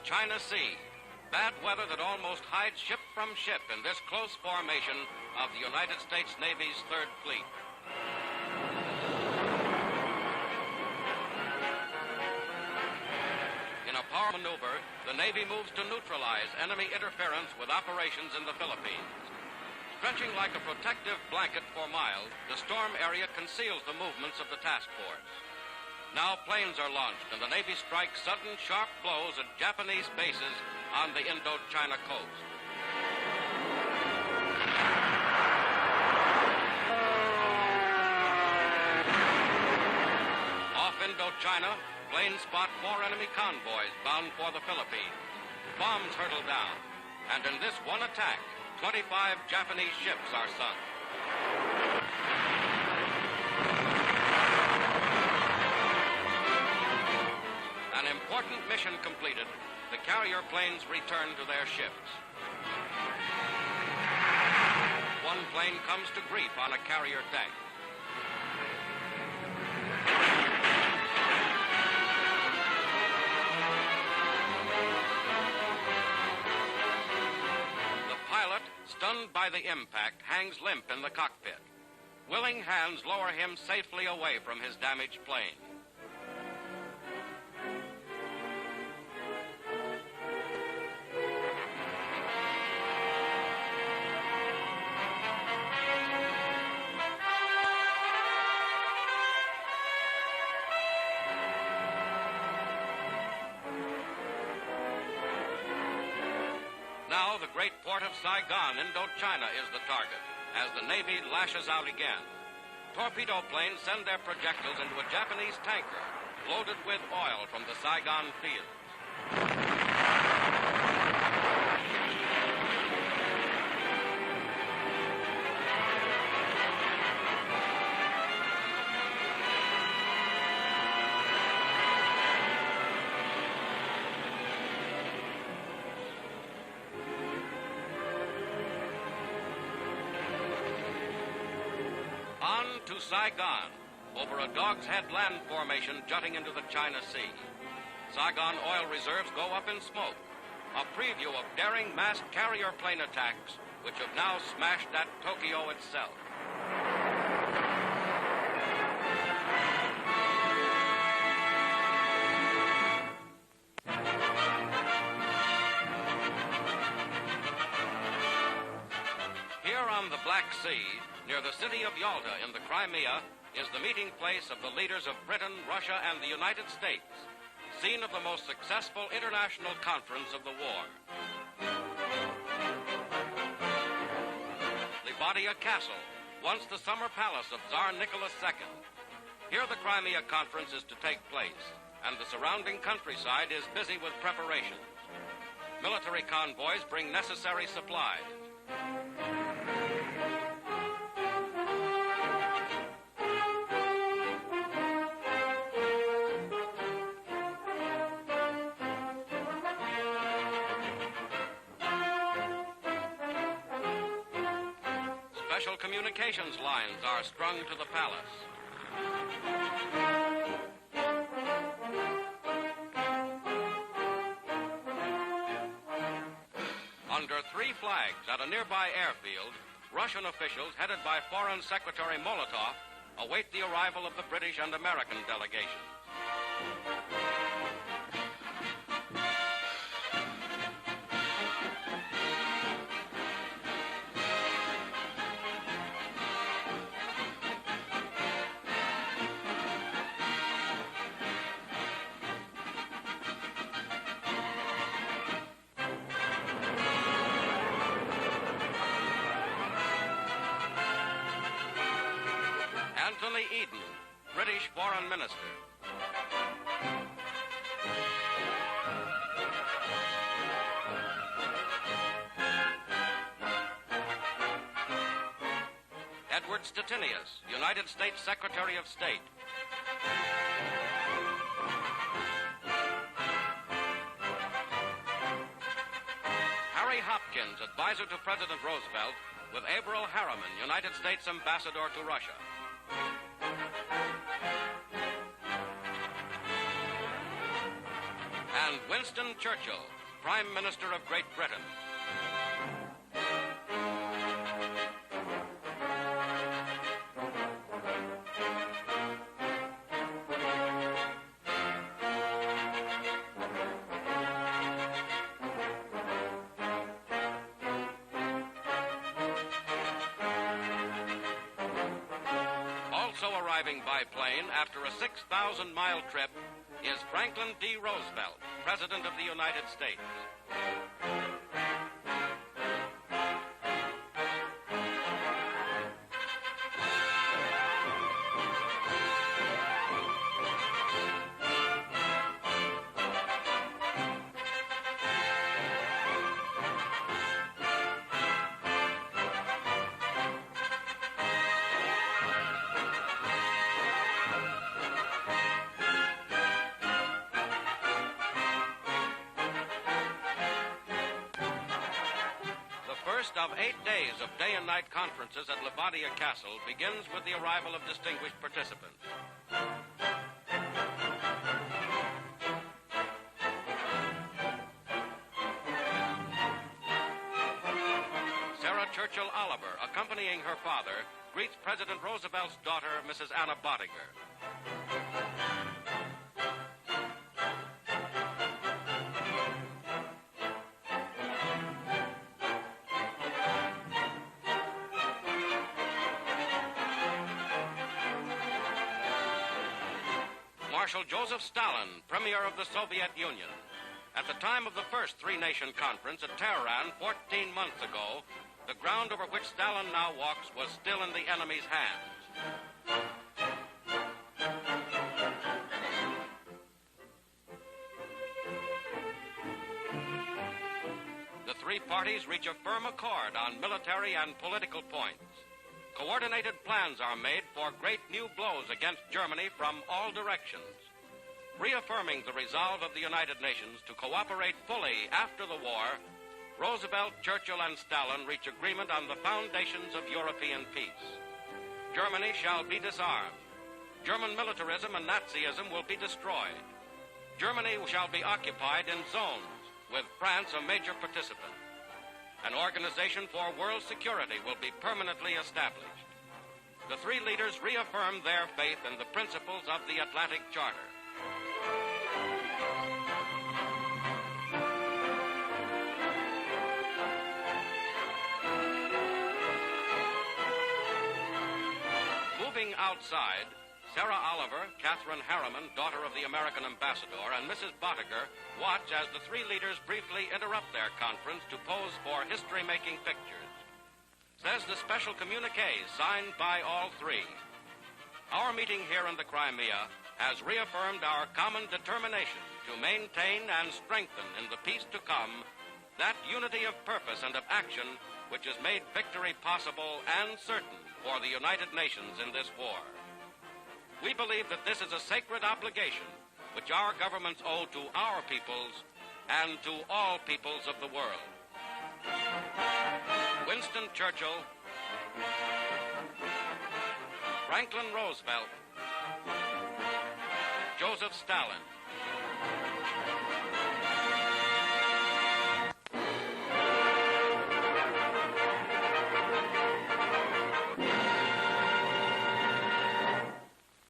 China Sea. Bad weather that almost hides ship from ship in this close formation of the United States Navy's Third Fleet. In a power maneuver, the Navy moves to neutralize enemy interference with operations in the Philippines. Stretching like a protective blanket for miles, the storm area conceals the movements of the task force. Now planes are launched, and the Navy strikes sudden, sharp blows at Japanese bases on the Indo-China coast. Off Indo-China, planes spot 4 enemy convoys bound for the Philippines. Bombs hurtle down, and in this one attack, 25 Japanese ships are sunk. An important mission completed, the carrier planes return to their ships. One plane comes to grief on a carrier deck. The pilot, stunned by the impact, hangs limp in the cockpit. Willing hands lower him safely away from his damaged plane. Now the great port of Saigon, Indo-China, is the target, as the Navy lashes out again. Torpedo planes send their projectiles into a Japanese tanker, loaded with oil from the Saigon fields. On to Saigon, over a Dog's Head land formation jutting into the China Sea. Saigon oil reserves go up in smoke, a preview of daring massed carrier plane attacks which have now smashed at Tokyo itself. Here on the Black Sea, near the city of Yalta in the Crimea, is the meeting place of the leaders of Britain, Russia, and the United States, scene of the most successful international conference of the war. Livadia Castle, once the summer palace of Tsar Nicholas II. Here the Crimea Conference is to take place, and the surrounding countryside is busy with preparations. Military convoys bring necessary supplies. Special communications lines are strung to the palace. Under 3 flags at a nearby airfield, Russian officials headed by Foreign Secretary Molotov await the arrival of the British and American delegations. Anthony Eden, British Foreign Minister. Edward Stettinius, United States Secretary of State. Harry Hopkins, advisor to President Roosevelt, with Averell Harriman, United States Ambassador to Russia. And and Winston Churchill, Prime Minister of Great Britain. Also arriving by plane after a 6,000-mile trip is Franklin D. Roosevelt, President of the United States. First of 8 days of day and night conferences at Levadia Castle begins with the arrival of distinguished participants. Sarah Churchill Oliver, accompanying her father, greets President Roosevelt's daughter, Mrs. Anna Bottiger. Marshal Joseph Stalin, Premier of the Soviet Union. At the time of the first three-nation conference at Tehran 14 months ago, the ground over which Stalin now walks was still in the enemy's hands. The three parties reach a firm accord on military and political points. Coordinated plans are made for great new blows against Germany from all directions. Reaffirming the resolve of the United Nations to cooperate fully after the war, Roosevelt, Churchill, and Stalin reach agreement on the foundations of European peace. Germany shall be disarmed. German militarism and Nazism will be destroyed. Germany shall be occupied in zones, with France a major participant. An organization for world security will be permanently established. The three leaders reaffirmed their faith in the principles of the Atlantic Charter. Moving outside, Sarah Oliver, Catherine Harriman, daughter of the American ambassador, and Mrs. Bottiger watch as the three leaders briefly interrupt their conference to pose for history-making pictures. Says the special communique signed by all three. Our meeting here in the Crimea has reaffirmed our common determination to maintain and strengthen in the peace to come that unity of purpose and of action which has made victory possible and certain for the United Nations in this war. We believe that this is a sacred obligation which our governments owe to our peoples and to all peoples of the world. Winston Churchill, Franklin Roosevelt, Joseph Stalin.